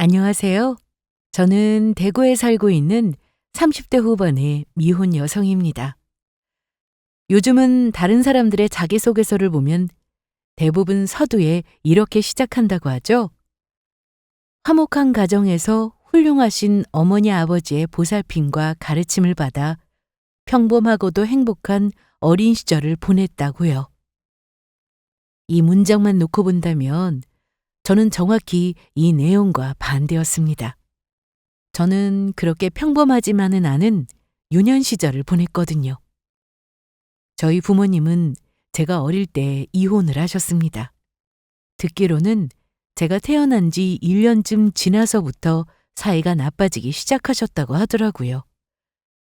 안녕하세요. 저는 대구에 살고 있는 30대 후반의 미혼 여성입니다. 요즘은 다른 사람들의 자기소개서를 보면 대부분 서두에 이렇게 시작한다고 하죠. 화목한 가정에서 훌륭하신 어머니 아버지의 보살핌과 가르침을 받아 평범하고도 행복한 어린 시절을 보냈다고요. 이 문장만 놓고 본다면 저는 정확히 이 내용과 반대였습니다. 저는 그렇게 평범하지만은 않은 유년 시절을 보냈거든요. 저희 부모님은 제가 어릴 때 이혼을 하셨습니다. 듣기로는 제가 태어난 지 1년쯤 지나서부터 사이가 나빠지기 시작하셨다고 하더라고요.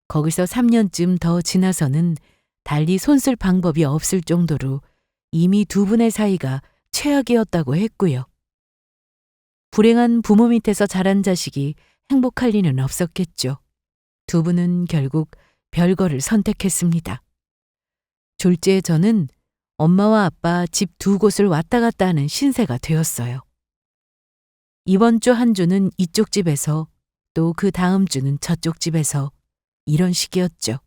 거기서 3년쯤 더 지나서는 달리 손쓸 방법이 없을 정도로 이미 두 분의 사이가 최악이었다고 했고요. 불행한 부모 밑에서 자란 자식이 행복할 리는 없었겠죠. 두 분은 결국 별거를 선택했습니다. 졸지에 저는 엄마와 아빠 집 두 곳을 왔다 갔다 하는 신세가 되었어요. 이번 주 한 주는 이쪽 집에서 또 그 다음 주는 저쪽 집에서 이런 식이었죠.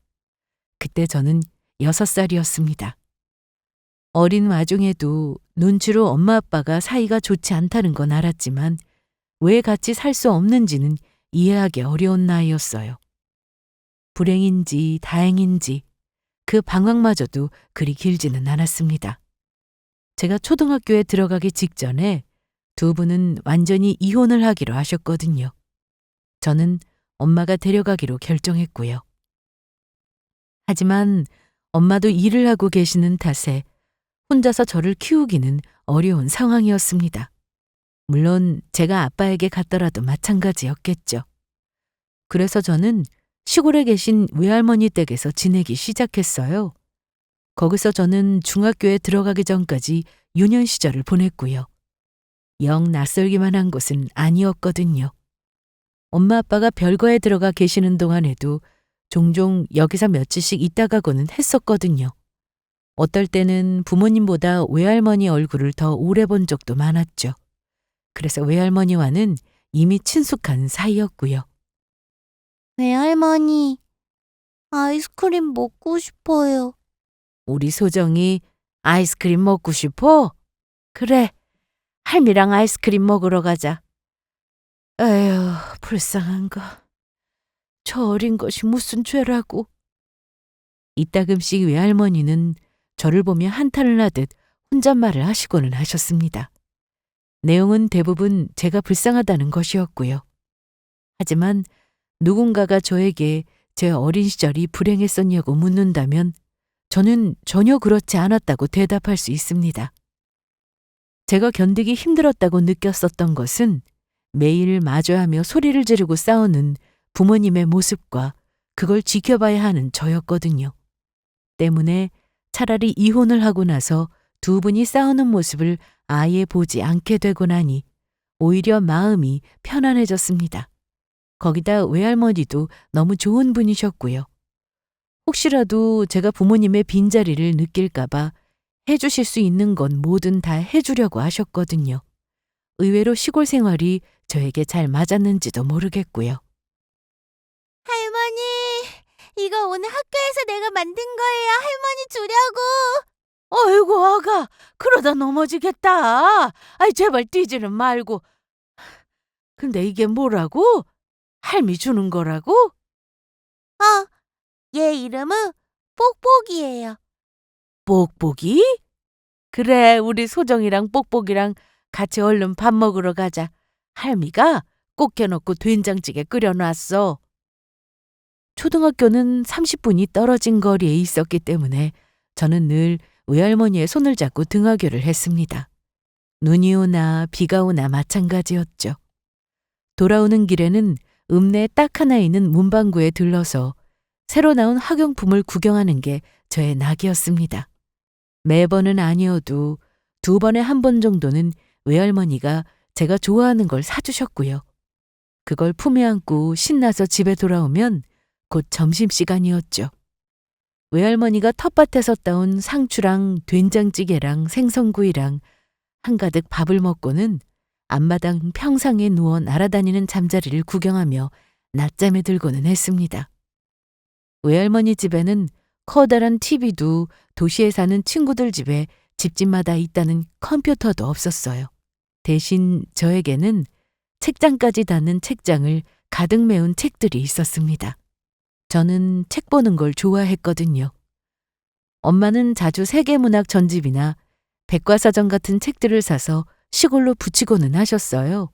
그때 저는 6살이었습니다. 어린 와중에도 눈치로 엄마 아빠가 사이가 좋지 않다는 건 알았지만 왜 같이 살 수 없는지는 이해하기 어려운 나이였어요. 불행인지 다행인지 그 방황마저도 그리 길지는 않았습니다. 제가 초등학교에 들어가기 직전에 두 분은 완전히 이혼을 하기로 하셨거든요. 저는 엄마가 데려가기로 결정했고요. 하지만 엄마도 일을 하고 계시는 탓에 혼자서 저를 키우기는 어려운 상황이었습니다. 물론 제가 아빠에게 갔더라도 마찬가지였겠죠. 그래서 저는 시골에 계신 외할머니 댁에서 지내기 시작했어요. 거기서 저는 중학교에 들어가기 전까지 유년 시절을 보냈고요. 영 낯설기만 한 곳은 아니었거든요. 엄마 아빠가 별거에 들어가 계시는 동안에도 종종 여기서 며칠씩 있다 가고는 했었거든요. 어떨 때는 부모님보다 외할머니 얼굴을 더 오래 본 적도 많았죠. 그래서 외할머니와는 이미 친숙한 사이였고요. 외할머니, 아이스크림 먹고 싶어요. 우리 소정이 아이스크림 먹고 싶어? 그래, 할미랑 아이스크림 먹으러 가자. 에휴, 불쌍한 거. 저 어린 것이 무슨 죄라고. 이따금씩 외할머니는 저를 보며 한탄을 하듯 혼잣말을 하시고는 하셨습니다. 내용은 대부분 제가 불쌍하다는 것이었고요. 하지만 누군가가 저에게 제 어린 시절이 불행했었냐고 묻는다면 저는 전혀 그렇지 않았다고 대답할 수 있습니다. 제가 견디기 힘들었다고 느꼈었던 것은 매일 마주하며 소리를 지르고 싸우는 부모님의 모습과 그걸 지켜봐야 하는 저였거든요. 때문에 차라리 이혼을 하고 나서 두 분이 싸우는 모습을 아예 보지 않게 되고 나니 오히려 마음이 편안해졌습니다. 거기다 외할머니도 너무 좋은 분이셨고요. 혹시라도 제가 부모님의 빈자리를 느낄까봐 해주실 수 있는 건 뭐든 다 해주려고 하셨거든요. 의외로 시골 생활이 저에게 잘 맞았는지도 모르겠고요. 할머니, 이거 오늘 학교에서 내가 만든 거예요. 할머니 주려고. 어이구 아가 그러다 넘어지겠다. 아이 제발 뛰지는 말고. 근데 이게 뭐라고? 할미 주는 거라고? 얘 이름은 뽁뽁이에요. 뽁뽁이? 그래 우리 소정이랑 뽁뽁이랑 같이 얼른 밥 먹으러 가자. 할미가 꼭 껴놓고 된장찌개 끓여놨어. 초등학교는 30분이 떨어진 거리에 있었기 때문에 저는 늘 외할머니의 손을 잡고 등하교를 했습니다. 눈이 오나 비가 오나 마찬가지였죠. 돌아오는 길에는 읍내에 딱 하나 있는 문방구에 들러서 새로 나온 학용품을 구경하는 게 저의 낙이었습니다. 매번은 아니어도 2번에 1번 정도는 외할머니가 제가 좋아하는 걸 사주셨고요. 그걸 품에 안고 신나서 집에 돌아오면 곧 점심시간이었죠. 외할머니가 텃밭에서 따온 상추랑 된장찌개랑 생선구이랑 한가득 밥을 먹고는 앞마당 평상에 누워 날아다니는 잠자리를 구경하며 낮잠에 들고는 했습니다. 외할머니 집에는 커다란 TV도 도시에 사는 친구들 집에 집집마다 있다는 컴퓨터도 없었어요. 대신 저에게는 책장까지 닿는 책장을 가득 메운 책들이 있었습니다. 저는 책 보는 걸 좋아했거든요. 엄마는 자주 세계문학 전집이나 백과사전 같은 책들을 사서 시골로 붙이고는 하셨어요.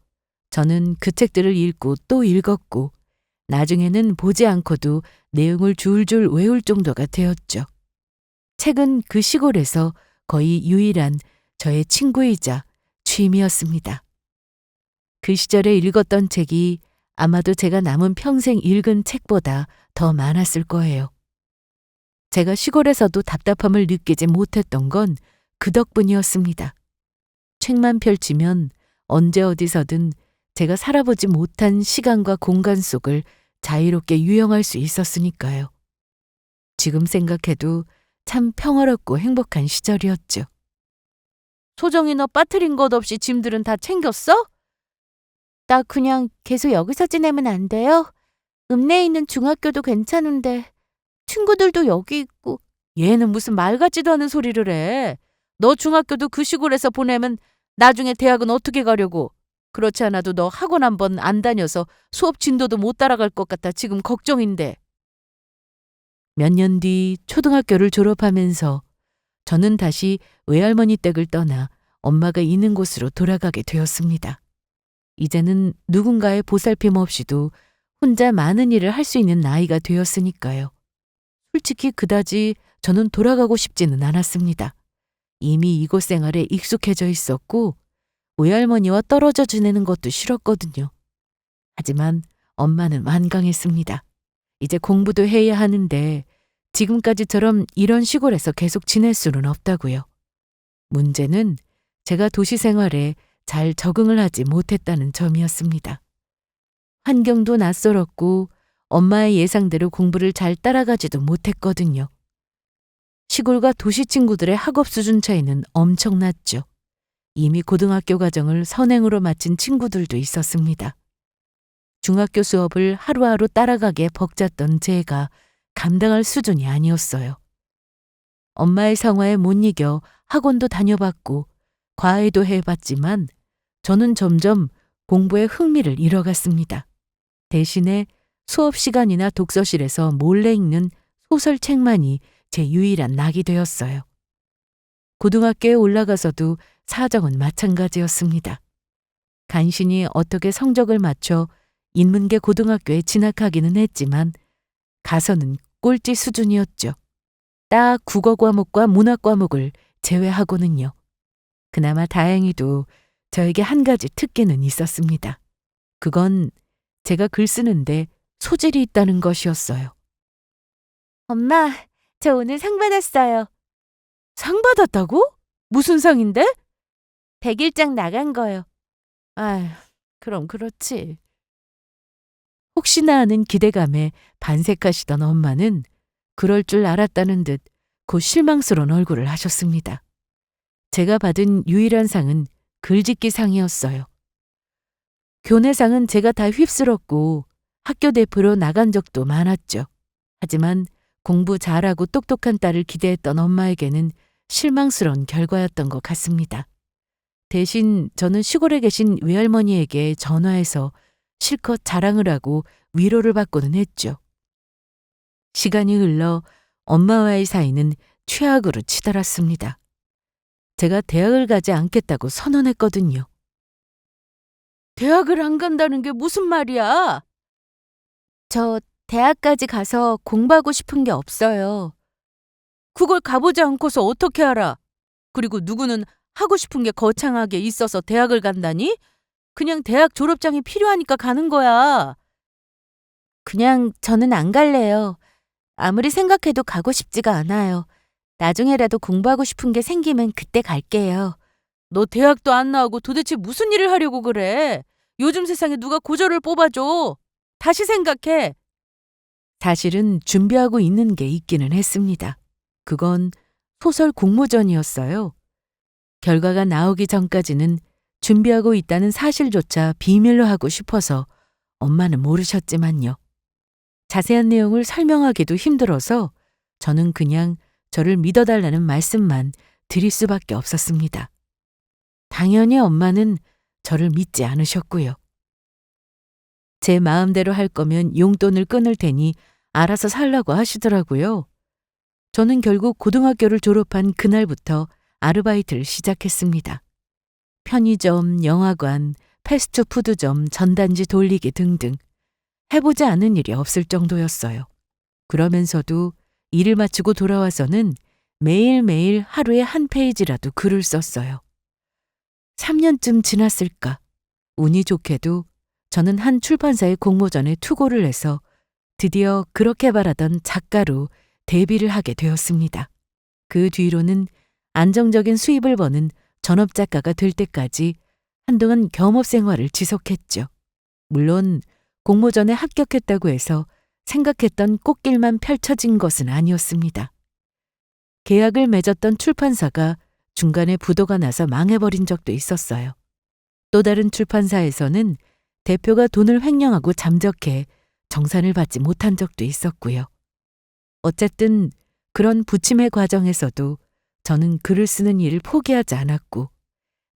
저는 그 책들을 읽고 또 읽었고 나중에는 보지 않고도 내용을 줄줄 외울 정도가 되었죠. 책은 그 시골에서 거의 유일한 저의 친구이자 취미였습니다. 그 시절에 읽었던 책이 아마도 제가 남은 평생 읽은 책보다 더 많았을 거예요. 제가 시골에서도 답답함을 느끼지 못했던 건 그 덕분이었습니다. 책만 펼치면 언제 어디서든 제가 살아보지 못한 시간과 공간 속을 자유롭게 유영할 수 있었으니까요. 지금 생각해도 참 평화롭고 행복한 시절이었죠. 소정이 너 빠뜨린 것 없이 짐들은 다 챙겼어? 나 그냥 계속 여기서 지내면 안 돼요? 읍내에 있는 중학교도 괜찮은데 친구들도 여기 있고. 얘는 무슨 말 같지도 않은 소리를 해. 너 중학교도 그 시골에서 보내면 나중에 대학은 어떻게 가려고. 그렇지 않아도 너 학원 한 번 안 다녀서 수업 진도도 못 따라갈 것 같아 지금 걱정인데. 몇 년 뒤 초등학교를 졸업하면서 저는 다시 외할머니 댁을 떠나 엄마가 있는 곳으로 돌아가게 되었습니다. 이제는 누군가의 보살핌 없이도 혼자 많은 일을 할 수 있는 나이가 되었으니까요. 솔직히 그다지 저는 돌아가고 싶지는 않았습니다. 이미 이곳 생활에 익숙해져 있었고 외할머니와 떨어져 지내는 것도 싫었거든요. 하지만 엄마는 완강했습니다. 이제 공부도 해야 하는데 지금까지처럼 이런 시골에서 계속 지낼 수는 없다고요. 문제는 제가 도시 생활에 잘 적응을 하지 못했다는 점이었습니다. 환경도 낯설었고 엄마의 예상대로 공부를 잘 따라가지도 못했거든요. 시골과 도시 친구들의 학업 수준 차이는 엄청났죠. 이미 고등학교 과정을 선행으로 마친 친구들도 있었습니다. 중학교 수업을 하루하루 따라가기에 벅찼던 제가 감당할 수준이 아니었어요. 엄마의 상화에 못 이겨 학원도 다녀봤고 과외도 해봤지만 저는 점점 공부에 흥미를 잃어갔습니다. 대신에 수업 시간이나 독서실에서 몰래 읽는 소설책만이 제 유일한 낙이 되었어요. 고등학교에 올라가서도 사정은 마찬가지였습니다. 간신히 어떻게 성적을 맞춰 인문계 고등학교에 진학하기는 했지만 가서는 꼴찌 수준이었죠. 딱 국어 과목과 문학 과목을 제외하고는요. 그나마 다행히도 저에게 한 가지 특기는 있었습니다. 그건 제가 글 쓰는데 소질이 있다는 것이었어요. 엄마, 저 오늘 상 받았어요. 상 받았다고? 무슨 상인데? 백일장 나간 거요. 아휴, 그럼 그렇지. 혹시나 하는 기대감에 반색하시던 엄마는 그럴 줄 알았다는 듯 곧 실망스러운 얼굴을 하셨습니다. 제가 받은 유일한 상은 글짓기 상이었어요. 교내상은 제가 다 휩쓸었고 학교 대표로 나간 적도 많았죠. 하지만 공부 잘하고 똑똑한 딸을 기대했던 엄마에게는 실망스러운 결과였던 것 같습니다. 대신 저는 시골에 계신 외할머니에게 전화해서 실컷 자랑을 하고 위로를 받고는 했죠. 시간이 흘러 엄마와의 사이는 최악으로 치달았습니다. 제가 대학을 가지 않겠다고 선언했거든요. 대학을 안 간다는 게 무슨 말이야? 저 대학까지 가서 공부하고 싶은 게 없어요. 그걸 가보지 않고서 어떻게 알아? 그리고 누구는 하고 싶은 게 거창하게 있어서 대학을 간다니? 그냥 대학 졸업장이 필요하니까 가는 거야. 그냥 저는 안 갈래요. 아무리 생각해도 가고 싶지가 않아요. 나중에라도 공부하고 싶은 게 생기면 그때 갈게요. 너 대학도 안 나오고 도대체 무슨 일을 하려고 그래? 요즘 세상에 누가 고졸을 뽑아줘? 다시 생각해. 사실은 준비하고 있는 게 있기는 했습니다. 그건 소설 공모전이었어요. 결과가 나오기 전까지는 준비하고 있다는 사실조차 비밀로 하고 싶어서 엄마는 모르셨지만요. 자세한 내용을 설명하기도 힘들어서 저는 그냥 저를 믿어달라는 말씀만 드릴 수밖에 없었습니다. 당연히 엄마는 저를 믿지 않으셨고요. 제 마음대로 할 거면 용돈을 끊을 테니 알아서 살라고 하시더라고요. 저는 결국 고등학교를 졸업한 그날부터 아르바이트를 시작했습니다. 편의점, 영화관, 패스트푸드점, 전단지 돌리기 등등 해보지 않은 일이 없을 정도였어요. 그러면서도 일을 마치고 돌아와서는 매일매일 하루에 한 페이지라도 글을 썼어요. 3년쯤 지났을까? 운이 좋게도 저는 한 출판사의 공모전에 투고를 해서 드디어 그렇게 바라던 작가로 데뷔를 하게 되었습니다. 그 뒤로는 안정적인 수입을 버는 전업작가가 될 때까지 한동안 겸업 생활을 지속했죠. 물론 공모전에 합격했다고 해서 생각했던 꽃길만 펼쳐진 것은 아니었습니다. 계약을 맺었던 출판사가 중간에 부도가 나서 망해버린 적도 있었어요. 또 다른 출판사에서는 대표가 돈을 횡령하고 잠적해 정산을 받지 못한 적도 있었고요. 어쨌든 그런 부침의 과정에서도 저는 글을 쓰는 일을 포기하지 않았고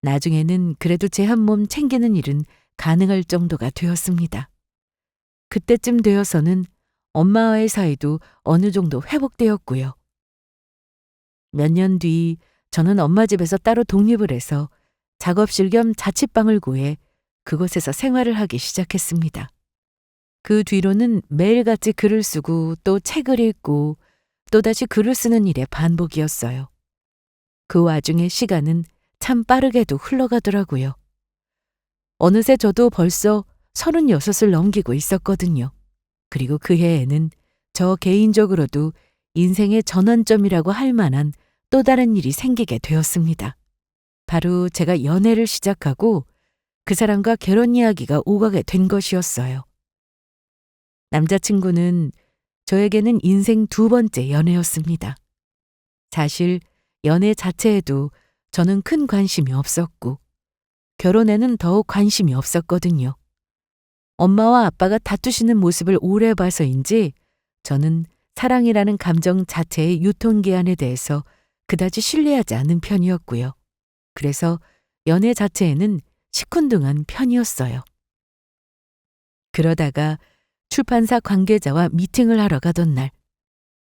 나중에는 그래도 제 한 몸 챙기는 일은 가능할 정도가 되었습니다. 그때쯤 되어서는 엄마와의 사이도 어느 정도 회복되었고요. 몇 년 뒤 저는 엄마 집에서 따로 독립을 해서 작업실 겸 자취방을 구해 그곳에서 생활을 하기 시작했습니다. 그 뒤로는 매일같이 글을 쓰고 또 책을 읽고 또다시 글을 쓰는 일의 반복이었어요. 그 와중에 시간은 참 빠르게도 흘러가더라고요. 어느새 저도 벌써 36을 넘기고 있었거든요. 그리고 그 해에는 저 개인적으로도 인생의 전환점이라고 할 만한 또 다른 일이 생기게 되었습니다. 바로 제가 연애를 시작하고 그 사람과 결혼 이야기가 오가게 된 것이었어요. 남자친구는 저에게는 인생 두 번째 연애였습니다. 사실 연애 자체에도 저는 큰 관심이 없었고 결혼에는 더욱 관심이 없었거든요. 엄마와 아빠가 다투시는 모습을 오래 봐서인지 저는 사랑이라는 감정 자체의 유통기한에 대해서 그다지 신뢰하지 않는 편이었고요. 그래서 연애 자체에는 시큰둥한 편이었어요. 그러다가 출판사 관계자와 미팅을 하러 가던 날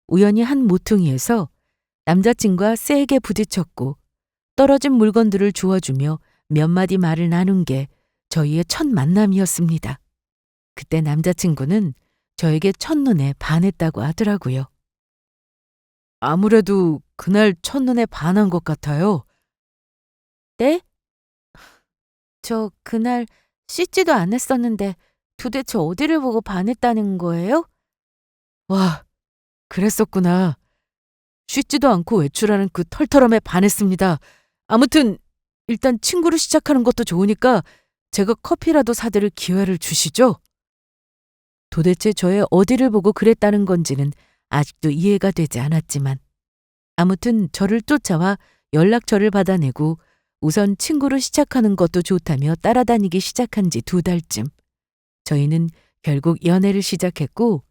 우연히 한 모퉁이에서 남자친구와 세게 부딪혔고 떨어진 물건들을 주워주며 몇 마디 말을 나눈 게 저희의 첫 만남이었습니다. 그때 남자친구는 저에게 첫눈에 반했다고 하더라고요. 아무래도 그날 첫눈에 반한 것 같아요. 네? 저 그날 씻지도 않았었는데 도대체 어디를 보고 반했다는 거예요? 와, 그랬었구나. 씻지도 않고 외출하는 그 털털함에 반했습니다. 아무튼 일단 친구로 시작하는 것도 좋으니까 제가 커피라도 사드릴 기회를 주시죠. 도대체 저의 어디를 보고 그랬다는 건지는 아직도 이해가 되지 않았지만 아무튼 저를 쫓아와 연락처를 받아내고 우선 친구로 시작하는 것도 좋다며 따라다니기 시작한 지 2달쯤 저희는 결국 연애를 시작했고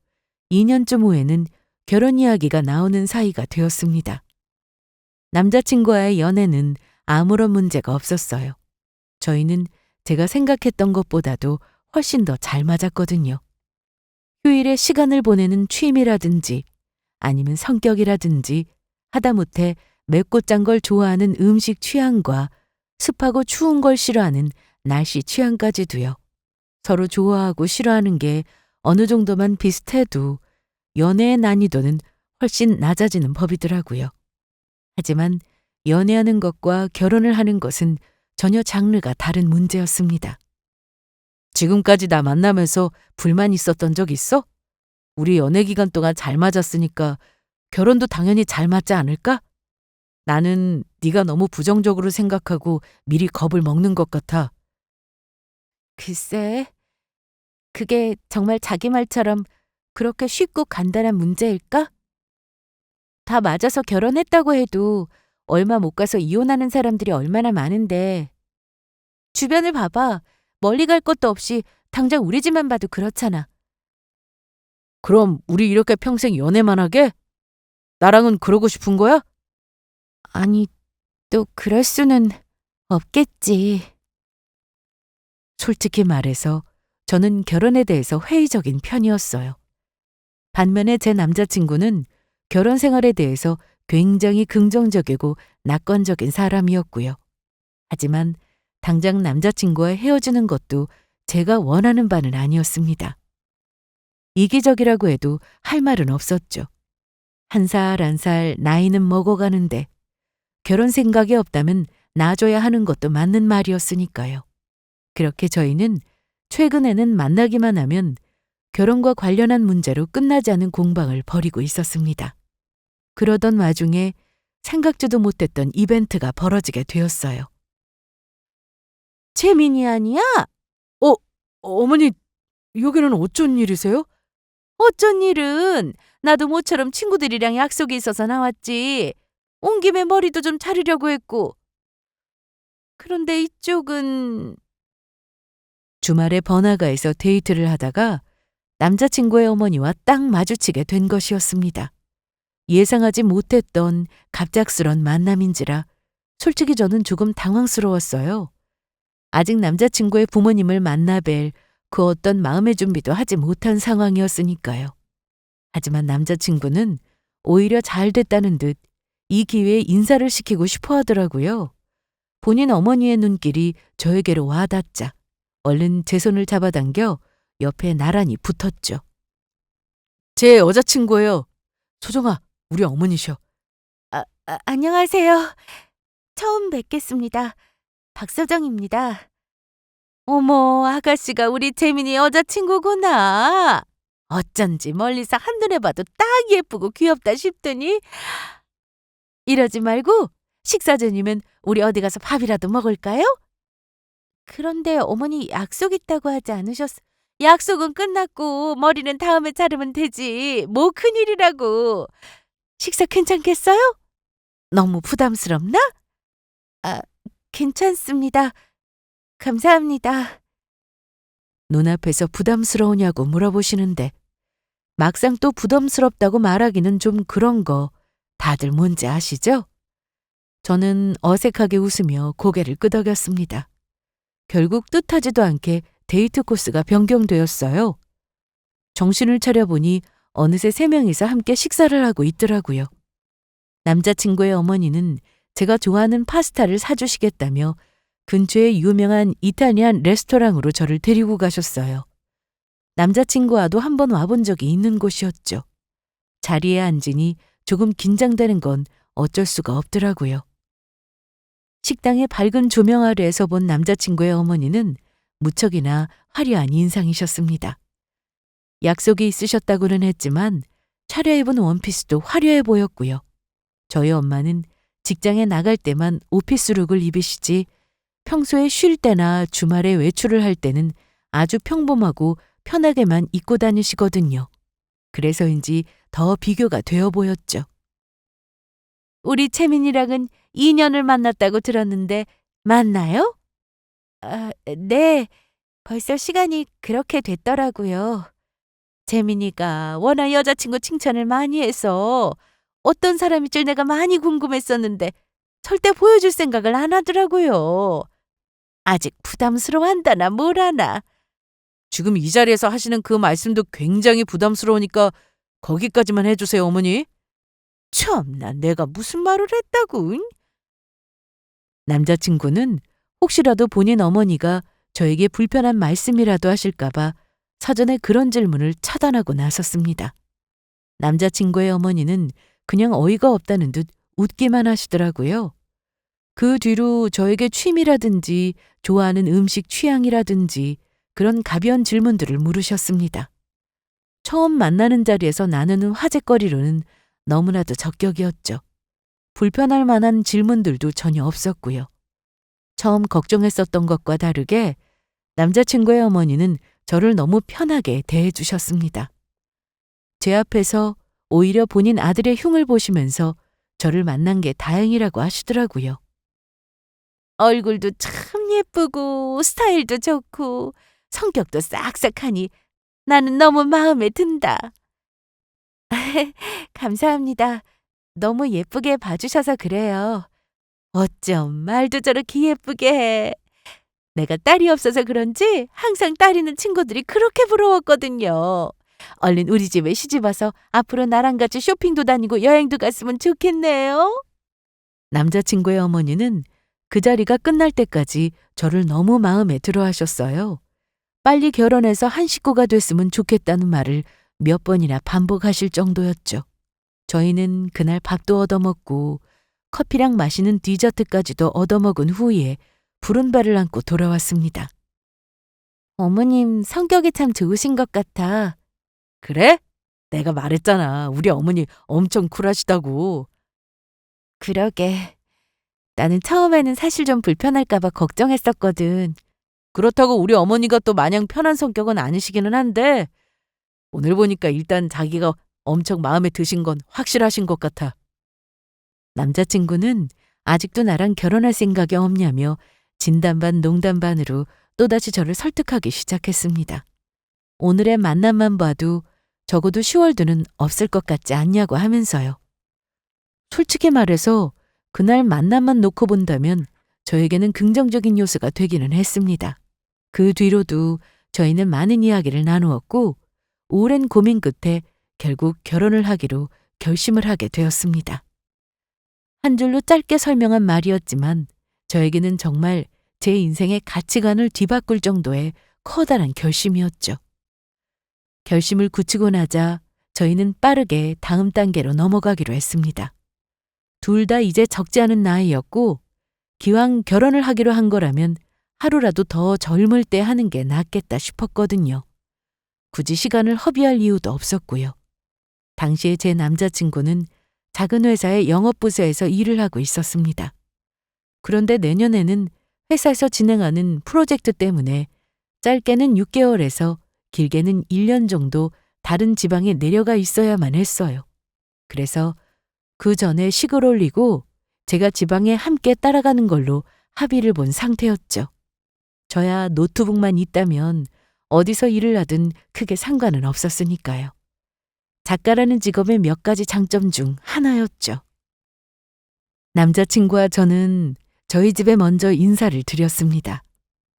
2년쯤 후에는 결혼 이야기가 나오는 사이가 되었습니다. 남자친구와의 연애는 아무런 문제가 없었어요. 저희는 제가 생각했던 것보다도 훨씬 더 잘 맞았거든요. 휴일에 시간을 보내는 취미라든지 아니면 성격이라든지 하다못해 맵고 짠 걸 좋아하는 음식 취향과 습하고 추운 걸 싫어하는 날씨 취향까지도요. 서로 좋아하고 싫어하는 게 어느 정도만 비슷해도 연애의 난이도는 훨씬 낮아지는 법이더라고요. 하지만 연애하는 것과 결혼을 하는 것은 전혀 장르가 다른 문제였습니다. 지금까지 나 만나면서 불만 있었던 적 있어? 우리 연애 기간 동안 잘 맞았으니까 결혼도 당연히 잘 맞지 않을까? 나는 네가 너무 부정적으로 생각하고 미리 겁을 먹는 것 같아. 글쎄, 그게 정말 자기 말처럼 그렇게 쉽고 간단한 문제일까? 다 맞아서 결혼했다고 해도 얼마 못 가서 이혼하는 사람들이 얼마나 많은데 주변을 봐봐. 멀리 갈 것도 없이 당장 우리 집만 봐도 그렇잖아. 그럼 우리 이렇게 평생 연애만 하게? 나랑은 그러고 싶은 거야? 아니, 또 그럴 수는 없겠지. 솔직히 말해서 저는 결혼에 대해서 회의적인 편이었어요. 반면에 제 남자친구는 결혼 생활에 대해서 굉장히 긍정적이고 낙관적인 사람이었고요. 하지만 당장 남자친구와 헤어지는 것도 제가 원하는 바는 아니었습니다. 이기적이라고 해도 할 말은 없었죠. 한 살 한 살 나이는 먹어가는데 결혼 생각이 없다면 놔줘야 하는 것도 맞는 말이었으니까요. 그렇게 저희는 최근에는 만나기만 하면 결혼과 관련한 문제로 끝나지 않은 공방을 벌이고 있었습니다. 그러던 와중에 생각지도 못했던 이벤트가 벌어지게 되었어요. 재민이 아니야? 어머니, 여기는 어쩐 일이세요? 어쩐 일은. 나도 모처럼 친구들이랑 약속이 있어서 나왔지. 온 김에 머리도 좀 자르려고 했고. 그런데 이쪽은... 주말에 번화가에서 데이트를 하다가 남자친구의 어머니와 딱 마주치게 된 것이었습니다. 예상하지 못했던 갑작스런 만남인지라 솔직히 저는 조금 당황스러웠어요. 아직 남자친구의 부모님을 만나뵐 그 어떤 마음의 준비도 하지 못한 상황이었으니까요. 하지만 남자친구는 오히려 잘 됐다는 듯 이 기회에 인사를 시키고 싶어 하더라고요. 본인 어머니의 눈길이 저에게로 와닿자 얼른 제 손을 잡아당겨 옆에 나란히 붙었죠. 제 여자친구예요. 소정아, 우리 어머니셔. 안녕하세요. 처음 뵙겠습니다. 박서정입니다. 어머, 아가씨가 우리 재민이 여자친구구나. 어쩐지 멀리서 한눈에 봐도 딱 예쁘고 귀엽다 싶더니. 이러지 말고 식사 전이면 우리 어디 가서 밥이라도 먹을까요? 그런데 어머니 약속 있다고 하지 약속은 끝났고 머리는 다음에 자르면 되지. 뭐 큰일이라고. 식사 괜찮겠어요? 너무 부담스럽나? 괜찮습니다. 감사합니다. 눈앞에서 부담스러우냐고 물어보시는데 막상 또 부담스럽다고 말하기는 좀 그런 거 다들 뭔지 아시죠? 저는 어색하게 웃으며 고개를 끄덕였습니다. 결국 뜻하지도 않게 데이트 코스가 변경되었어요. 정신을 차려보니 어느새 3명이서 함께 식사를 하고 있더라고요. 남자친구의 어머니는 제가 좋아하는 파스타를 사주시겠다며 근처의 유명한 이탈리안 레스토랑으로 저를 데리고 가셨어요. 남자친구와도 한번 와본 적이 있는 곳이었죠. 자리에 앉으니 조금 긴장되는 건 어쩔 수가 없더라고요. 식당의 밝은 조명 아래에서 본 남자친구의 어머니는 무척이나 화려한 인상이셨습니다. 약속이 있으셨다고는 했지만 차려입은 원피스도 화려해 보였고요. 저희 엄마는 직장에 나갈 때만 오피스룩을 입으시지 평소에 쉴 때나 주말에 외출을 할 때는 아주 평범하고 편하게만 입고 다니시거든요. 그래서인지 더 비교가 되어 보였죠. 우리 채민이랑은 2년을 만났다고 들었는데 맞나요? 네. 벌써 시간이 그렇게 됐더라고요. 재민이가 워낙 여자친구 칭찬을 많이 해서 어떤 사람일 줄 내가 많이 궁금했었는데 절대 보여줄 생각을 안 하더라고요. 아직 부담스러워한다나 뭐라나. 지금 이 자리에서 하시는 그 말씀도 굉장히 부담스러우니까 거기까지만 해주세요, 어머니. 참나, 내가 무슨 말을 했다고? 남자친구는 혹시라도 본인 어머니가 저에게 불편한 말씀이라도 하실까봐 사전에 그런 질문을 차단하고 나섰습니다. 남자친구의 어머니는 그냥 어이가 없다는 듯 웃기만 하시더라고요. 그 뒤로 저에게 취미라든지 좋아하는 음식 취향이라든지 그런 가벼운 질문들을 물으셨습니다. 처음 만나는 자리에서 나누는 화제거리로는 너무나도 적격이었죠. 불편할 만한 질문들도 전혀 없었고요. 처음 걱정했었던 것과 다르게 남자친구의 어머니는 저를 너무 편하게 대해주셨습니다. 제 앞에서 오히려 본인 아들의 흉을 보시면서 저를 만난 게 다행이라고 하시더라고요. 얼굴도 참 예쁘고 스타일도 좋고 성격도 싹싹하니 나는 너무 마음에 든다. 감사합니다. 너무 예쁘게 봐주셔서 그래요. 어쩜 말도 저렇게 예쁘게 해. 내가 딸이 없어서 그런지 항상 딸 있는 친구들이 그렇게 부러웠거든요. 얼른 우리 집에 시집와서 앞으로 나랑 같이 쇼핑도 다니고 여행도 갔으면 좋겠네요. 남자친구의 어머니는 그 자리가 끝날 때까지 저를 너무 마음에 들어 하셨어요. 빨리 결혼해서 한 식구가 됐으면 좋겠다는 말을 몇 번이나 반복하실 정도였죠. 저희는 그날 밥도 얻어먹고 커피랑 마시는 디저트까지도 얻어먹은 후에 푸른 발을 안고 돌아왔습니다. 어머님 성격이 참 좋으신 것 같아. 그래? 내가 말했잖아. 우리 어머니 엄청 쿨하시다고. 그러게. 나는 처음에는 사실 좀 불편할까 봐 걱정했었거든. 그렇다고 우리 어머니가 또 마냥 편한 성격은 아니시기는 한데 오늘 보니까 일단 자기가 엄청 마음에 드신 건 확실하신 것 같아. 남자친구는 아직도 나랑 결혼할 생각이 없냐며 진담 반 농담 반으로 또다시 저를 설득하기 시작했습니다. 오늘의 만남만 봐도 적어도 10월 뒤는 없을 것 같지 않냐고 하면서요. 솔직히 말해서 그날 만남만 놓고 본다면 저에게는 긍정적인 요소가 되기는 했습니다. 그 뒤로도 저희는 많은 이야기를 나누었고 오랜 고민 끝에 결국 결혼을 하기로 결심을 하게 되었습니다. 한 줄로 짧게 설명한 말이었지만 저에게는 정말 제 인생의 가치관을 뒤바꿀 정도의 커다란 결심이었죠. 결심을 굳히고 나자 저희는 빠르게 다음 단계로 넘어가기로 했습니다. 둘 다 이제 적지 않은 나이였고 기왕 결혼을 하기로 한 거라면 하루라도 더 젊을 때 하는 게 낫겠다 싶었거든요. 굳이 시간을 허비할 이유도 없었고요. 당시에 제 남자친구는 작은 회사의 영업부서에서 일을 하고 있었습니다. 그런데 내년에는 회사에서 진행하는 프로젝트 때문에 짧게는 6개월에서 길게는 1년 정도 다른 지방에 내려가 있어야만 했어요. 그래서 그 전에 식을 올리고 제가 지방에 함께 따라가는 걸로 합의를 본 상태였죠. 저야 노트북만 있다면 어디서 일을 하든 크게 상관은 없었으니까요. 작가라는 직업의 몇 가지 장점 중 하나였죠. 남자친구와 저는 저희 집에 먼저 인사를 드렸습니다.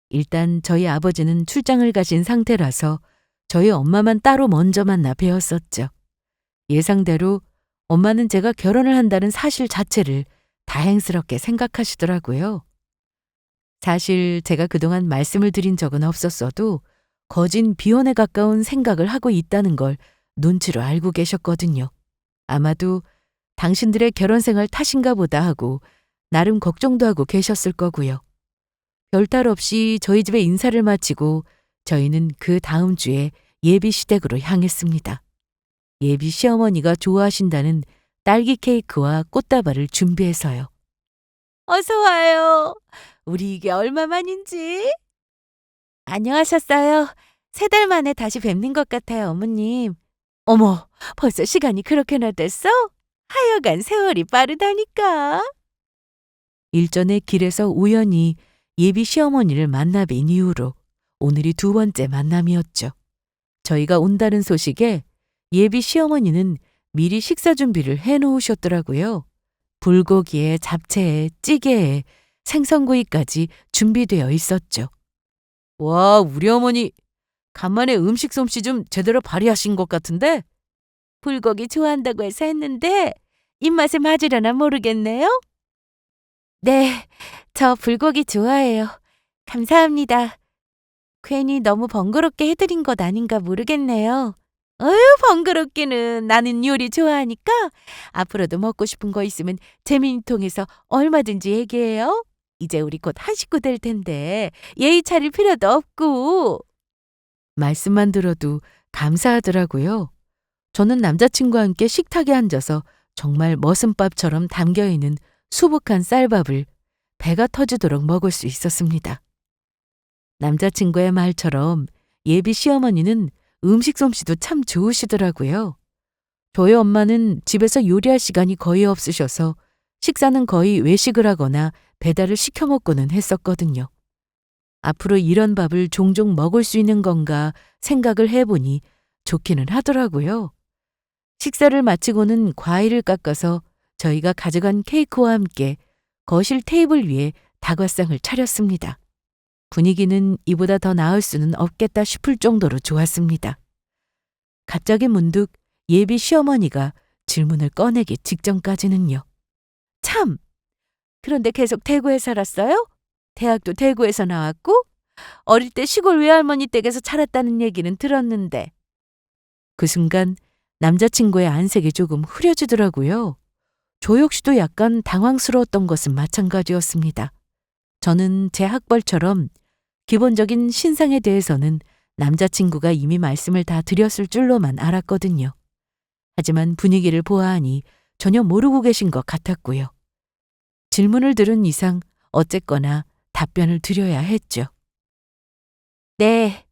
일단 저희 아버지는 출장을 가신 상태라서 저희 엄마만 따로 먼저 만나 뵈었었죠. 예상대로 엄마는 제가 결혼을 한다는 사실 자체를 다행스럽게 생각하시더라고요. 사실 제가 그동안 말씀을 드린 적은 없었어도 거진 비혼에 가까운 생각을 하고 있다는 걸 눈치로 알고 계셨거든요. 아마도 당신들의 결혼 생활 탓인가 보다 하고 나름 걱정도 하고 계셨을 거고요. 별탈 없이 저희 집에 인사를 마치고 저희는 그 다음 주에 예비 시댁으로 향했습니다. 예비 시어머니가 좋아하신다는 딸기 케이크와 꽃다발을 준비해서요. 어서 와요. 우리 이게 얼마만인지? 안녕하셨어요. 3달 만에 다시 뵙는 것 같아요, 어머님. 어머, 벌써 시간이 그렇게나 됐어? 하여간 세월이 빠르다니까. 일전에 길에서 우연히 예비 시어머니를 만나 뵌 이후로 오늘이 2번째 만남이었죠. 저희가 온다는 소식에 예비 시어머니는 미리 식사 준비를 해놓으셨더라고요. 불고기에 잡채에 찌개에 생선구이까지 준비되어 있었죠. 와, 우리 어머니 간만에 음식 솜씨 좀 제대로 발휘하신 것 같은데? 불고기 좋아한다고 해서 했는데 입맛에 맞으려나 모르겠네요. 네, 저 불고기 좋아해요. 감사합니다. 괜히 너무 번거롭게 해드린 것 아닌가 모르겠네요. 어휴, 번거롭기는 나는 요리 좋아하니까 앞으로도 먹고 싶은 거 있으면 재민이 통해서 얼마든지 얘기해요. 이제 우리 곧 한 식구 될 텐데 예의 차릴 필요도 없고. 말씀만 들어도 감사하더라고요. 저는 남자친구와 함께 식탁에 앉아서 정말 머슴밥처럼 담겨있는 수북한 쌀밥을 배가 터지도록 먹을 수 있었습니다. 남자친구의 말처럼 예비 시어머니는 음식 솜씨도 참 좋으시더라고요. 저희 엄마는 집에서 요리할 시간이 거의 없으셔서 식사는 거의 외식을 하거나 배달을 시켜 먹고는 했었거든요. 앞으로 이런 밥을 종종 먹을 수 있는 건가 생각을 해보니 좋기는 하더라고요. 식사를 마치고는 과일을 깎아서 저희가 가져간 케이크와 함께 거실 테이블 위에 다과상을 차렸습니다. 분위기는 이보다 더 나을 수는 없겠다 싶을 정도로 좋았습니다. 갑자기 문득 예비 시어머니가 질문을 꺼내기 직전까지는요. 참! 그런데 계속 대구에 살았어요? 대학도 대구에서 나왔고? 어릴 때 시골 외할머니 댁에서 자랐다는 얘기는 들었는데. 그 순간 남자친구의 안색이 조금 흐려지더라고요. 저 역시도 약간 당황스러웠던 것은 마찬가지였습니다. 저는 제 학벌처럼 기본적인 신상에 대해서는 남자친구가 이미 말씀을 다 드렸을 줄로만 알았거든요. 하지만 분위기를 보아하니 전혀 모르고 계신 것 같았고요. 질문을 들은 이상 어쨌거나 답변을 드려야 했죠. 네,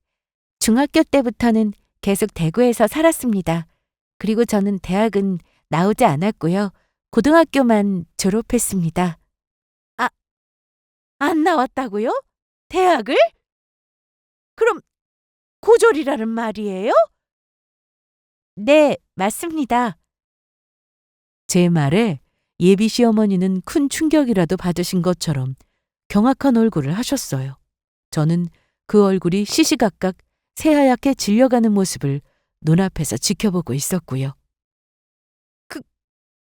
중학교 때부터는 계속 대구에서 살았습니다. 그리고 저는 대학은 나오지 않았고요. 고등학교만 졸업했습니다. 아, 안 나왔다고요? 대학을? 그럼 고졸이라는 말이에요? 네, 맞습니다. 제 말에 예비 시어머니는 큰 충격이라도 받으신 것처럼 경악한 얼굴을 하셨어요. 저는 그 얼굴이 시시각각 새하얗게 질려가는 모습을 눈앞에서 지켜보고 있었고요.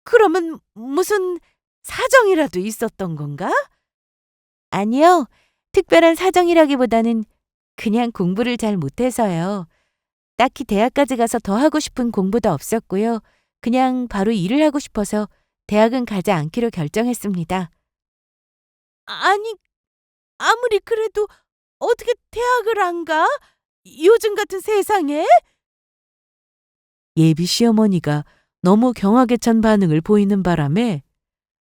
그러면 무슨 사정이라도 있었던 건가? 아니요. 특별한 사정이라기보다는 그냥 공부를 잘 못해서요. 딱히 대학까지 가서 더 하고 싶은 공부도 없었고요. 그냥 바로 일을 하고 싶어서 대학은 가지 않기로 결정했습니다. 아니, 아무리 그래도 어떻게 대학을 안 가? 요즘 같은 세상에? 예비 시어머니가 너무 경악에 찬 반응을 보이는 바람에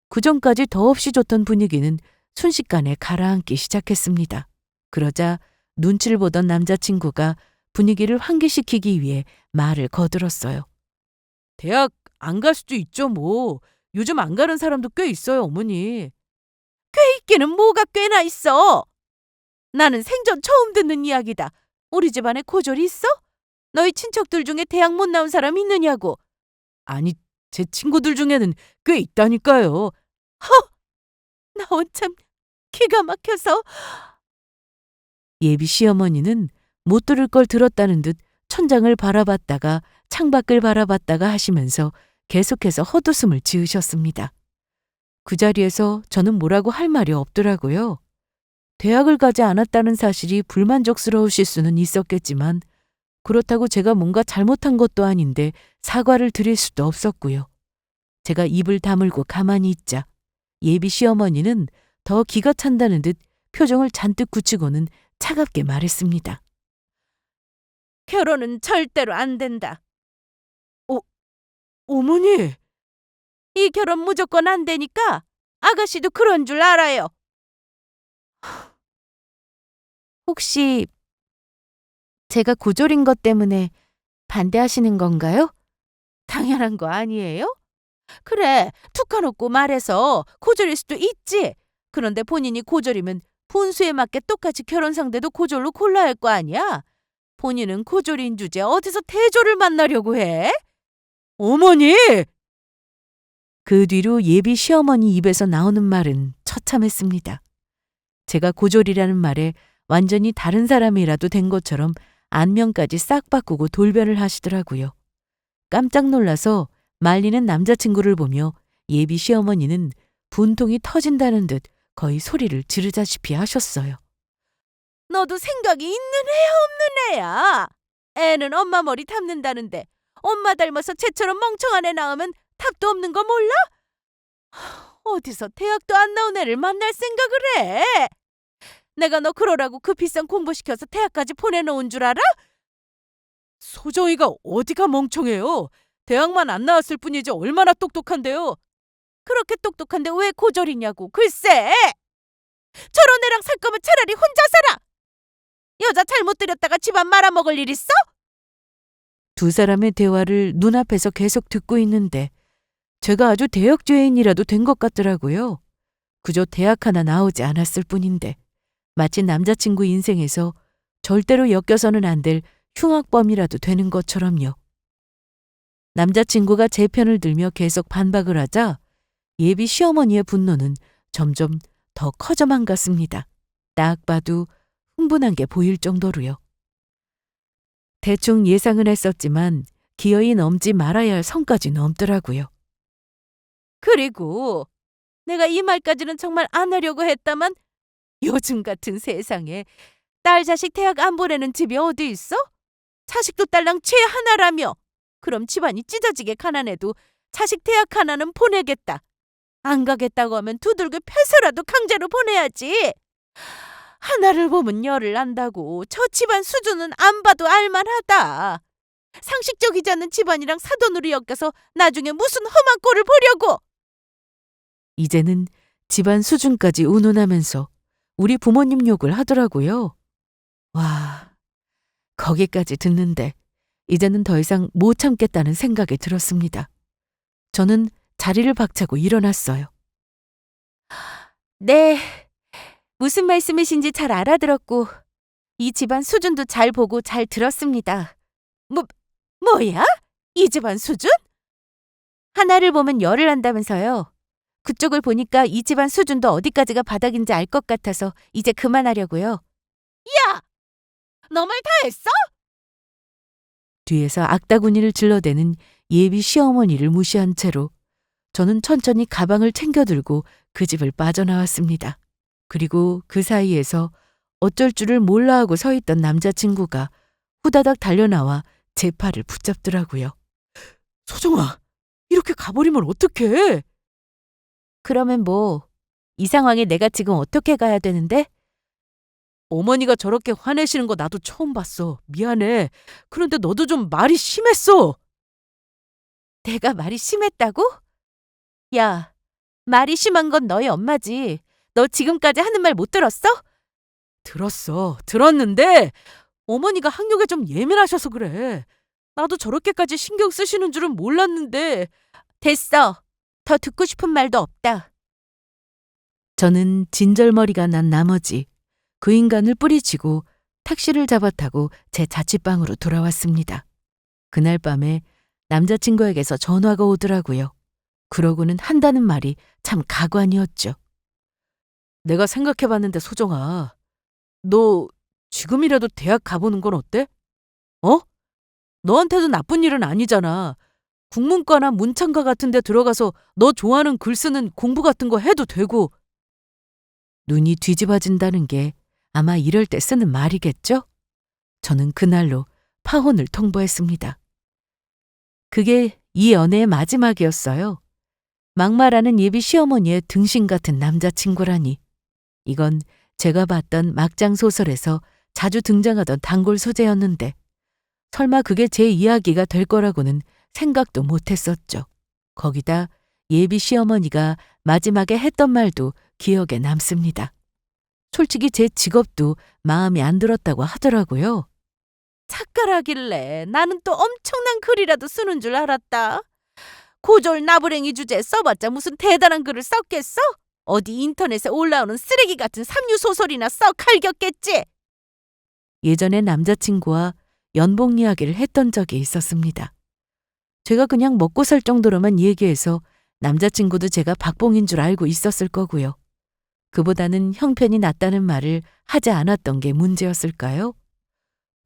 그전까지 더없이 좋던 분위기는 순식간에 가라앉기 시작했습니다. 그러자 눈치를 보던 남자친구가 분위기를 환기시키기 위해 말을 거들었어요. 대학 안 갈 수도 있죠, 뭐. 요즘 안 가는 사람도 꽤 있어요, 어머니. 꽤 있기는 뭐가 꽤나 있어. 나는 생전 처음 듣는 이야기다. 우리 집안에 고졸이 있어? 너희 친척들 중에 대학 못 나온 사람 있느냐고. 아니, 제 친구들 중에는 꽤 있다니까요. 허! 나 원참 기가 막혀서. 예비 시어머니는 못 들을 걸 들었다는 듯 천장을 바라봤다가 창밖을 바라봤다가 하시면서 계속해서 헛웃음을 지으셨습니다. 그 자리에서 저는 뭐라고 할 말이 없더라고요. 대학을 가지 않았다는 사실이 불만족스러우실 수는 있었겠지만 그렇다고 제가 뭔가 잘못한 것도 아닌데 사과를 드릴 수도 없었고요. 제가 입을 다물고 가만히 있자 예비 시어머니는 더 기가 찬다는 듯 표정을 잔뜩 굳히고는 차갑게 말했습니다. 결혼은 절대로 안 된다. 어머니! 이 결혼 무조건 안 되니까 아가씨도 그런 줄 알아요. 혹시 제가 고졸인 것 때문에 반대하시는 건가요? 당연한 거 아니에요? 그래, 툭 까놓고 말해서 고졸일 수도 있지. 그런데 본인이 고졸이면 분수에 맞게 똑같이 결혼 상대도 고졸로 골라야 할 거 아니야? 본인은 고졸인 주제 어디서 대졸을 만나려고 해? 어머니! 그 뒤로 예비 시어머니 입에서 나오는 말은 처참했습니다. 제가 고졸이라는 말에 완전히 다른 사람이라도 된 것처럼 안면까지 싹 바꾸고 돌변을 하시더라고요. 깜짝 놀라서 말리는 남자친구를 보며 예비 시어머니는 분통이 터진다는 듯 거의 소리를 지르다시피 하셨어요. 너도 생각이 있는 애야 없는 애야? 애는 엄마 머리 탐는다는데 엄마 닮아서 쟤처럼 멍청한 애 낳으면 답도 없는 거 몰라? 어디서 대학도 안 나온 애를 만날 생각을 해? 내가 너 그러라고 그 비싼 공부시켜서 대학까지 보내놓은 줄 알아? 소정이가 어디가 멍청해요? 대학만 안 나왔을 뿐이지 얼마나 똑똑한데요? 그렇게 똑똑한데 왜 고졸이냐고. 글쎄! 저런 애랑 살 거면 차라리 혼자 살아! 여자 잘못 들였다가 집안 말아먹을 일 있어? 두 사람의 대화를 눈앞에서 계속 듣고 있는데 제가 아주 대역죄인이라도 된 것 같더라고요. 그저 대학 하나 나오지 않았을 뿐인데 마치 남자친구 인생에서 절대로 엮여서는 안 될 흉악범이라도 되는 것처럼요. 남자친구가 제 편을 들며 계속 반박을 하자 예비 시어머니의 분노는 점점 더 커져만 갔습니다. 딱 봐도 흥분한 게 보일 정도로요. 대충 예상은 했었지만 기어이 넘지 말아야 할 선까지 넘더라고요. 그리고 내가 이 말까지는 정말 안 하려고 했다만 요즘 같은 세상에 딸 자식 대학 안 보내는 집이 어디 있어? 자식도 딸랑 채 하나라며. 그럼 집안이 찢어지게 가난해도 자식 대학 하나는 보내겠다. 안 가겠다고 하면 두들겨 패서라도 강제로 보내야지. 하나를 보면 열을 안다고. 저 집안 수준은 안 봐도 알만하다. 상식적이지 않은 집안이랑 사돈으로 엮여서 나중에 무슨 험한 꼴을 보려고. 이제는 집안 수준까지 운운하면서 우리 부모님 욕을 하더라고요. 와, 거기까지 듣는데 이제는 더 이상 못 참겠다는 생각이 들었습니다. 저는 자리를 박차고 일어났어요. 네, 무슨 말씀이신지 잘 알아들었고 이 집안 수준도 잘 보고 잘 들었습니다. 뭐야? 이 집안 수준? 하나를 보면 열을 안다면서요. 그쪽을 보니까 이 집안 수준도 어디까지가 바닥인지 알 것 같아서 이제 그만하려고요. 야! 너 말 다 했어? 뒤에서 악다구니를 질러대는 예비 시어머니를 무시한 채로 저는 천천히 가방을 챙겨들고 그 집을 빠져나왔습니다. 그리고 그 사이에서 어쩔 줄을 몰라 하고 서 있던 남자친구가 후다닥 달려나와 제 팔을 붙잡더라고요. 소정아, 이렇게 가버리면 어떡해? 그러면 뭐, 이 상황에 내가 지금 어떻게 가야 되는데? 어머니가 저렇게 화내시는 거 나도 처음 봤어. 미안해. 그런데 너도 좀 말이 심했어. 내가 말이 심했다고? 야, 말이 심한 건 너희 엄마지. 너 지금까지 하는 말 못 들었어? 들었어. 들었는데 어머니가 학력에 좀 예민하셔서 그래. 나도 저렇게까지 신경 쓰시는 줄은 몰랐는데. 됐어. 더 듣고 싶은 말도 없다. 저는 진절머리가 난 나머지 그 인간을 뿌리치고 택시를 잡아 타고 제 자취방으로 돌아왔습니다. 그날 밤에 남자친구에게서 전화가 오더라고요. 그러고는 한다는 말이 참 가관이었죠. 내가 생각해봤는데 소정아, 너 지금이라도 대학 가보는 건 어때? 어? 너한테도 나쁜 일은 아니잖아. 국문과나 문창과 같은 데 들어가서 너 좋아하는 글 쓰는 공부 같은 거 해도 되고. 눈이 뒤집어진다는 게 아마 이럴 때 쓰는 말이겠죠? 저는 그날로 파혼을 통보했습니다. 그게 이 연애의 마지막이었어요. 막말하는 예비 시어머니의 등신 같은 남자친구라니. 이건 제가 봤던 막장 소설에서 자주 등장하던 단골 소재였는데 설마 그게 제 이야기가 될 거라고는 생각도 못했었죠. 거기다 예비 시어머니가 마지막에 했던 말도 기억에 남습니다. 솔직히 제 직업도 마음에 안 들었다고 하더라고요. 착각하길래 나는 또 엄청난 글이라도 쓰는 줄 알았다. 고졸 나부랭이 주제 써봤자 무슨 대단한 글을 썼겠어? 어디 인터넷에 올라오는 쓰레기 같은 삼류소설이나 써 갈겼겠지? 예전에 남자친구와 연봉 이야기를 했던 적이 있었습니다. 제가 그냥 먹고 살 정도로만 얘기해서 남자친구도 제가 박봉인 줄 알고 있었을 거고요. 그보다는 형편이 낫다는 말을 하지 않았던 게 문제였을까요?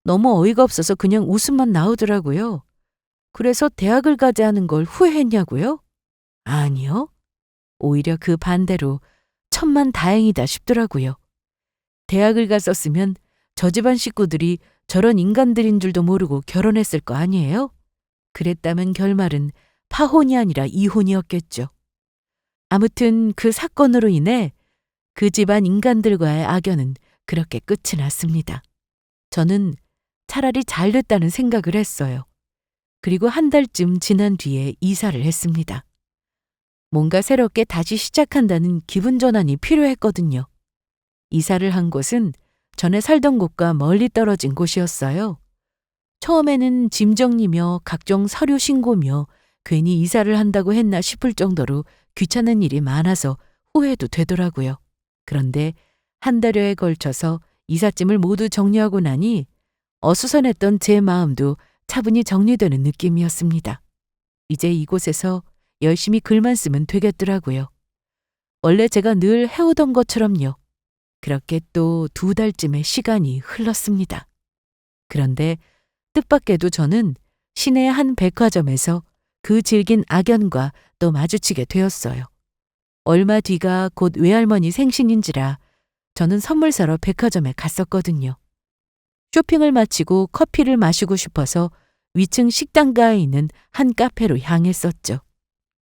너무 어이가 없어서 그냥 웃음만 나오더라고요. 그래서 대학을 가지 않은 걸 후회했냐고요? 아니요. 오히려 그 반대로 천만 다행이다 싶더라고요. 대학을 갔었으면 저 집안 식구들이 저런 인간들인 줄도 모르고 결혼했을 거 아니에요? 그랬다면 결말은 파혼이 아니라 이혼이었겠죠. 아무튼 그 사건으로 인해 그 집안 인간들과의 악연은 그렇게 끝이 났습니다. 저는 차라리 잘 됐다는 생각을 했어요. 그리고 한 달쯤 지난 뒤에 이사를 했습니다. 뭔가 새롭게 다시 시작한다는 기분 전환이 필요했거든요. 이사를 한 곳은 전에 살던 곳과 멀리 떨어진 곳이었어요. 처음에는 짐 정리며 각종 서류 신고며 괜히 이사를 한다고 했나 싶을 정도로 귀찮은 일이 많아서 후회도 되더라고요. 그런데 한 달여에 걸쳐서 이삿짐을 모두 정리하고 나니 어수선했던 제 마음도 차분히 정리되는 느낌이었습니다. 이제 이곳에서 열심히 글만 쓰면 되겠더라고요. 원래 제가 늘 해오던 것처럼요. 그렇게 또 2달쯤의 시간이 흘렀습니다. 그런데 뜻밖에도 저는 시내의 한 백화점에서 그 질긴 악연과 또 마주치게 되었어요. 얼마 뒤가 곧 외할머니 생신인지라 저는 선물 사러 백화점에 갔었거든요. 쇼핑을 마치고 커피를 마시고 싶어서 위층 식당가에 있는 한 카페로 향했었죠.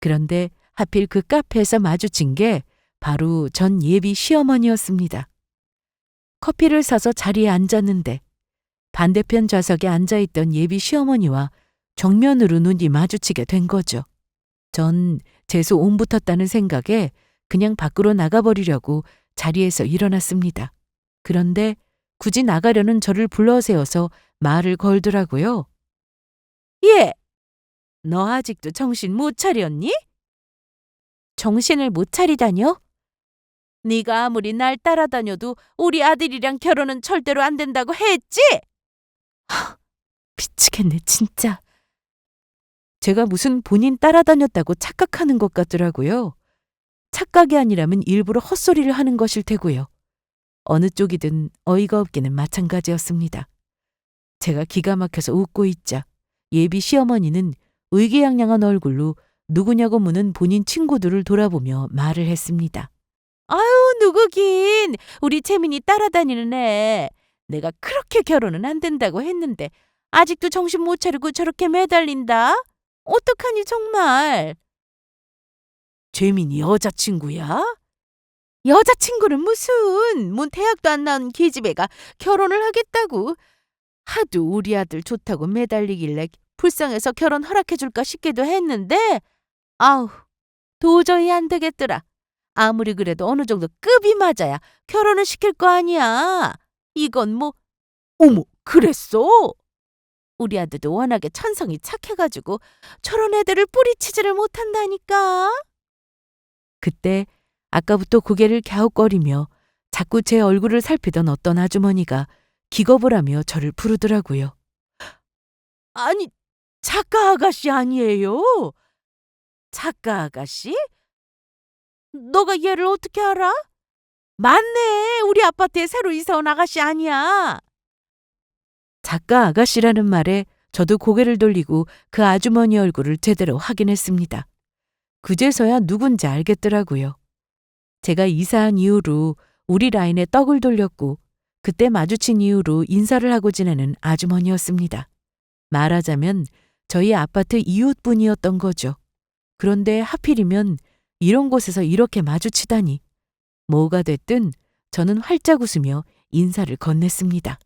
그런데 하필 그 카페에서 마주친 게 바로 전 예비 시어머니였습니다. 커피를 사서 자리에 앉았는데 반대편 좌석에 앉아있던 예비 시어머니와 정면으로 눈이 마주치게 된 거죠. 전 재수 온 붙었다는 생각에 그냥 밖으로 나가버리려고 자리에서 일어났습니다. 그런데 굳이 나가려는 저를 불러세워서 말을 걸더라고요. 예, 너 아직도 정신 못 차렸니? 정신을 못 차리다뇨? 네가 아무리 날 따라다녀도 우리 아들이랑 결혼은 절대로 안 된다고 했지? 미치겠네 진짜. 제가 무슨 본인 따라다녔다고 착각하는 것 같더라고요. 착각이 아니라면 일부러 헛소리를 하는 것일 테고요. 어느 쪽이든 어이가 없기는 마찬가지였습니다. 제가 기가 막혀서 웃고 있자 예비 시어머니는 의기양양한 얼굴로 누구냐고 묻는 본인 친구들을 돌아보며 말을 했습니다. 아유, 누구긴. 우리 채민이 따라다니는 애. 내가 그렇게 결혼은 안 된다고 했는데 아직도 정신 못 차리고 저렇게 매달린다? 어떡하니 정말. 재민이 여자친구야? 여자친구는 무슨. 뭔 대학도 안 나온 기집애가 결혼을 하겠다고. 하도 우리 아들 좋다고 매달리길래 불쌍해서 결혼 허락해줄까 싶기도 했는데 아우, 도저히 안 되겠더라. 아무리 그래도 어느 정도 급이 맞아야 결혼을 시킬 거 아니야. 이건 뭐. 어머, 그랬어? 우리 아들도 워낙에 천성이 착해가지고 저런 애들을 뿌리치지를 못한다니까. 그때 아까부터 고개를 갸웃거리며 자꾸 제 얼굴을 살피던 어떤 아주머니가 기겁을 하며 저를 부르더라고요. 아니, 작가 아가씨 아니에요? 작가 아가씨? 너가 얘를 어떻게 알아? 맞네. 우리 아파트에 새로 이사 온 아가씨 아니야. 작가 아가씨라는 말에 저도 고개를 돌리고 그 아주머니 얼굴을 제대로 확인했습니다. 그제서야 누군지 알겠더라고요. 제가 이사한 이후로 우리 라인에 떡을 돌렸고 그때 마주친 이후로 인사를 하고 지내는 아주머니였습니다. 말하자면 저희 아파트 이웃분이었던 거죠. 그런데 하필이면 이런 곳에서 이렇게 마주치다니. 뭐가 됐든 저는 활짝 웃으며 인사를 건넸습니다.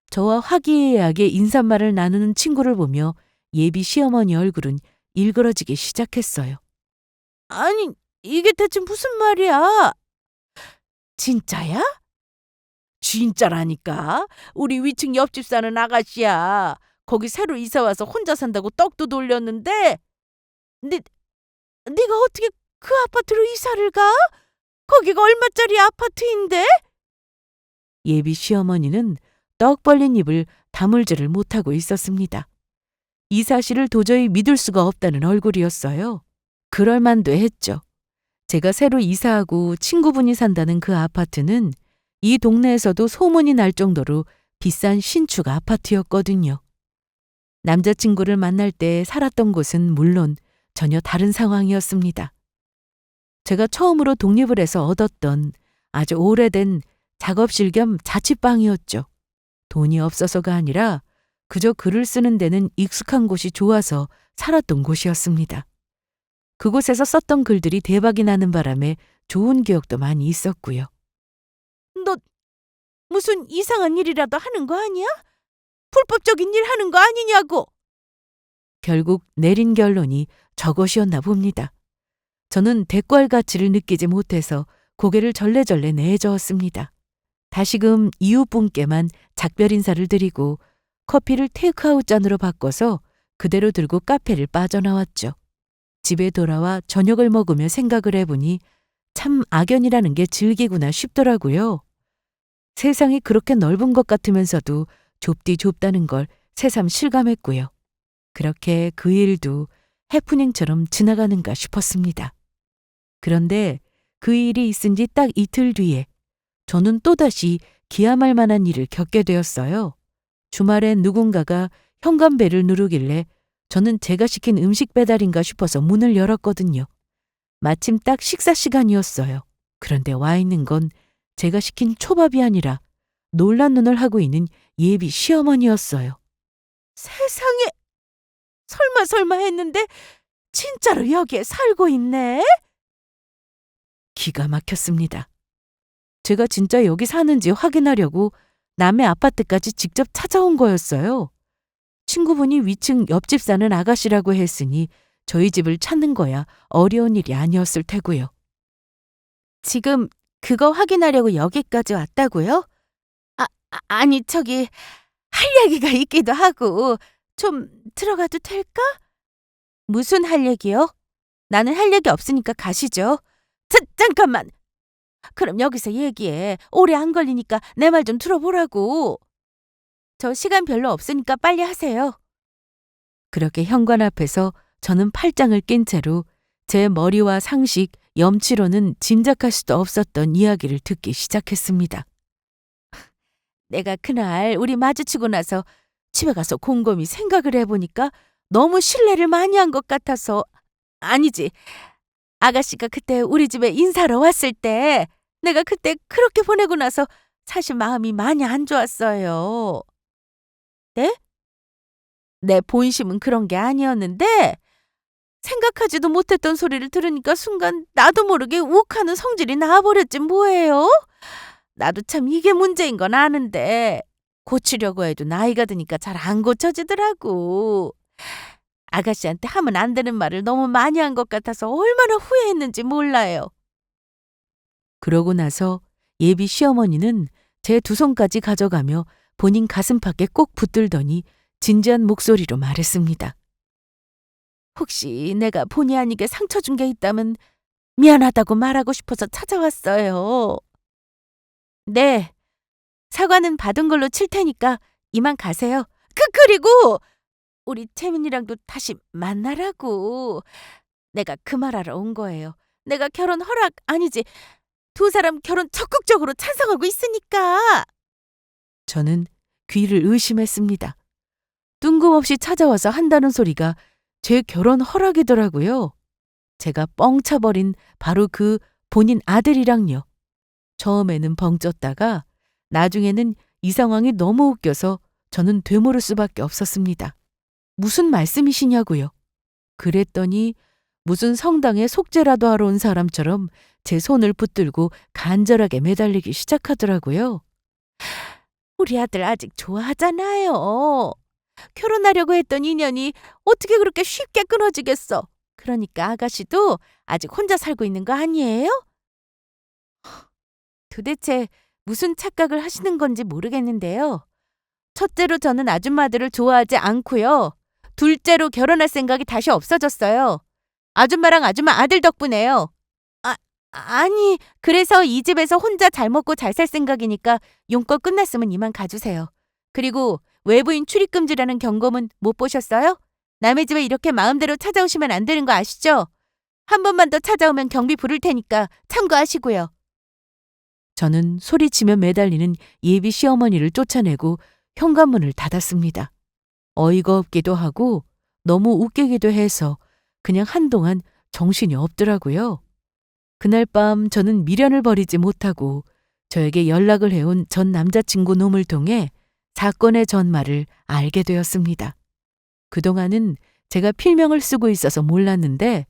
저와 화기애애하게 인사말을 나누는 친구를 보며 예비 시어머니 얼굴은 일그러지기 시작했어요. 아니, 이게 대체 무슨 말이야? 진짜야? 진짜라니까. 우리 위층 옆집 사는 아가씨야. 거기 새로 이사 와서 혼자 산다고 떡도 돌렸는데 네가 어떻게 그 아파트로 이사를 가? 거기가 얼마짜리 아파트인데? 예비 시어머니는 떡 벌린 입을 다물지를 못하고 있었습니다. 이 사실을 도저히 믿을 수가 없다는 얼굴이었어요. 그럴 만도 했죠. 제가 새로 이사하고 친구분이 산다는 그 아파트는 이 동네에서도 소문이 날 정도로 비싼 신축 아파트였거든요. 남자친구를 만날 때 살았던 곳은 물론 전혀 다른 상황이었습니다. 제가 처음으로 독립을 해서 얻었던 아주 오래된 작업실 겸 자취방이었죠. 돈이 없어서가 아니라 그저 글을 쓰는 데는 익숙한 곳이 좋아서 살았던 곳이었습니다. 그곳에서 썼던 글들이 대박이 나는 바람에 좋은 기억도 많이 있었고요. 너 무슨 이상한 일이라도 하는 거 아니야? 불법적인 일 하는 거 아니냐고! 결국 내린 결론이 저것이었나 봅니다. 저는 대꾸할 가치를 느끼지 못해서 고개를 절레절레 내저었습니다. 다시금 이웃분께만 작별 인사를 드리고 커피를 테이크아웃 잔으로 바꿔서 그대로 들고 카페를 빠져나왔죠. 집에 돌아와 저녁을 먹으며 생각을 해보니 참 악연이라는 게 즐기구나 싶더라고요. 세상이 그렇게 넓은 것 같으면서도 좁디 좁다는 걸 새삼 실감했고요. 그렇게 그 일도 해프닝처럼 지나가는가 싶었습니다. 그런데 그 일이 있은 지 딱 이틀 뒤에 저는 또다시 기함할 만한 일을 겪게 되었어요. 주말엔 누군가가 현관벨을 누르길래 저는 제가 시킨 음식 배달인가 싶어서 문을 열었거든요. 마침 딱 식사 시간이었어요. 그런데 와 있는 건 제가 시킨 초밥이 아니라 놀란 눈을 하고 있는 예비 시어머니였어요. 세상에, 설마 했는데 진짜로 여기에 살고 있네? 기가 막혔습니다. 제가 진짜 여기 사는지 확인하려고 남의 아파트까지 직접 찾아온 거였어요. 친구분이 위층 옆집 사는 아가씨라고 했으니 저희 집을 찾는 거야 어려운 일이 아니었을 테고요. 지금 그거 확인하려고 여기까지 왔다고요? 아니, 저기, 할 얘기가 있기도 하고, 좀 들어가도 될까? 무슨 할 얘기요? 나는 할 얘기 없으니까 가시죠. 잠깐만! 그럼 여기서 얘기해. 오래 안 걸리니까 내 말 좀 들어보라고. 저 시간 별로 없으니까 빨리 하세요. 그렇게 현관 앞에서 저는 팔짱을 낀 채로 제 머리와 상식, 염치로는 짐작할 수도 없었던 이야기를 듣기 시작했습니다. 내가 그날 우리 마주치고 나서 집에 가서 곰곰이 생각을 해보니까 너무 신뢰를 많이 한 것 같아서, 아니지, 아가씨가 그때 우리 집에 인사하러 왔을 때 내가 그때 그렇게 보내고 나서 사실 마음이 많이 안 좋았어요. 네? 내 본심은 그런 게 아니었는데 생각하지도 못했던 소리를 들으니까 순간 나도 모르게 욱하는 성질이 나와버렸지 뭐예요? 나도 참 이게 문제인 건 아는데 고치려고 해도 나이가 드니까 잘 안 고쳐지더라고. 아가씨한테 하면 안 되는 말을 너무 많이 한 것 같아서 얼마나 후회했는지 몰라요. 그러고 나서 예비 시어머니는 제 두 손까지 가져가며 본인 가슴팍에 꼭 붙들더니 진지한 목소리로 말했습니다. 혹시 내가 본의 아니게 상처 준 게 있다면 미안하다고 말하고 싶어서 찾아왔어요. 네, 사과는 받은 걸로 칠 테니까 이만 가세요. 그리고 우리 채민이랑도 다시 만나라고. 내가 그 말하러 온 거예요. 내가 결혼 허락, 아니지, 두 사람 결혼 적극적으로 찬성하고 있으니까. 저는 귀를 의심했습니다. 뜬금없이 찾아와서 한다는 소리가 제 결혼 허락이더라고요. 제가 뻥 차버린 바로 그 본인 아들이랑요. 처음에는 벙쪘다가 나중에는 이 상황이 너무 웃겨서 저는 되물을 수밖에 없었습니다. 무슨 말씀이시냐고요. 그랬더니 무슨 성당에 속죄라도 하러 온 사람처럼 제 손을 붙들고 간절하게 매달리기 시작하더라고요. 우리 아들 아직 좋아하잖아요. 결혼하려고 했던 인연이 어떻게 그렇게 쉽게 끊어지겠어. 그러니까 아가씨도 아직 혼자 살고 있는 거 아니에요? 도대체 무슨 착각을 하시는 건지 모르겠는데요. 첫째로 저는 아줌마들을 좋아하지 않고요. 둘째로 결혼할 생각이 다시 없어졌어요. 아줌마랑 아줌마 아들 덕분에요. 아니, 그래서 이 집에서 혼자 잘 먹고 잘 살 생각이니까 용건 끝났으면 이만 가주세요. 그리고 외부인 출입금지라는 경고문 못 보셨어요? 남의 집에 이렇게 마음대로 찾아오시면 안 되는 거 아시죠? 한 번만 더 찾아오면 경비 부를 테니까 참고하시고요. 저는 소리치며 매달리는 예비 시어머니를 쫓아내고 현관문을 닫았습니다. 어이가 없기도 하고 너무 웃기기도 해서 그냥 한동안 정신이 없더라고요. 그날 밤 저는 미련을 버리지 못하고 저에게 연락을 해온 전 남자친구 놈을 통해 사건의 전말을 알게 되었습니다. 그동안은 제가 필명을 쓰고 있어서 몰랐는데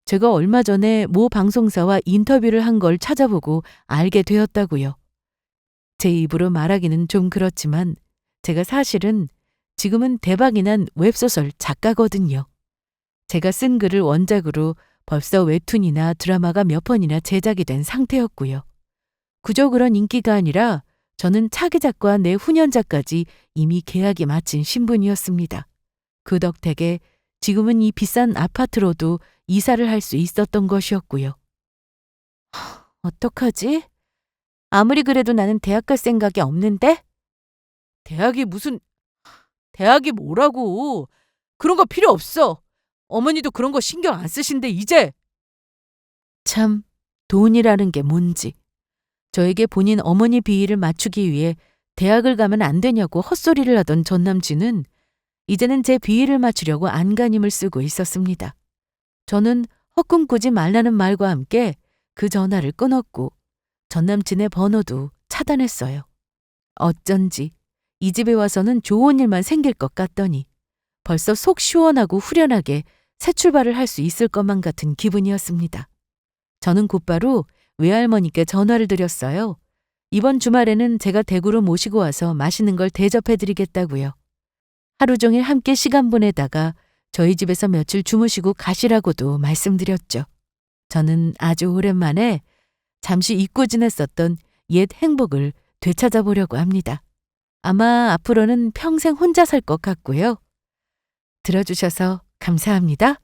제가 얼마 전에 모 방송사와 인터뷰를 한 걸 찾아보고 알게 되었다고요. 제 입으로 말하기는 좀 그렇지만 제가 사실은 지금은 대박이 난 웹소설 작가거든요. 제가 쓴 글을 원작으로 벌써 웹툰이나 드라마가 몇 번이나 제작이 된 상태였고요. 그저 그런 인기가 아니라 저는 차기 작가와 내 후년작까지 이미 계약이 마친 신분이었습니다. 그 덕택에 지금은 이 비싼 아파트로도 이사를 할 수 있었던 것이었고요. 어떡하지? 아무리 그래도 나는 대학 갈 생각이 없는데? 대학이 뭐라고. 그런 거 필요 없어. 어머니도 그런 거 신경 안 쓰신데 이제. 참, 돈이라는 게 뭔지. 저에게 본인 어머니 비위를 맞추기 위해 대학을 가면 안 되냐고 헛소리를 하던 전 남친은 이제는 제 비위를 맞추려고 안간힘을 쓰고 있었습니다. 저는 헛꿈 꾸지 말라는 말과 함께 그 전화를 끊었고 전 남친의 번호도 차단했어요. 어쩐지 이 집에 와서는 좋은 일만 생길 것 같더니 벌써 속 시원하고 후련하게 새 출발을 할 수 있을 것만 같은 기분이었습니다. 저는 곧바로 외할머니께 전화를 드렸어요. 이번 주말에는 제가 대구로 모시고 와서 맛있는 걸 대접해드리겠다고요. 하루 종일 함께 시간 보내다가 저희 집에서 며칠 주무시고 가시라고도 말씀드렸죠. 저는 아주 오랜만에 잠시 잊고 지냈었던 옛 행복을 되찾아보려고 합니다. 아마 앞으로는 평생 혼자 살 것 같고요. 들어주셔서 감사합니다.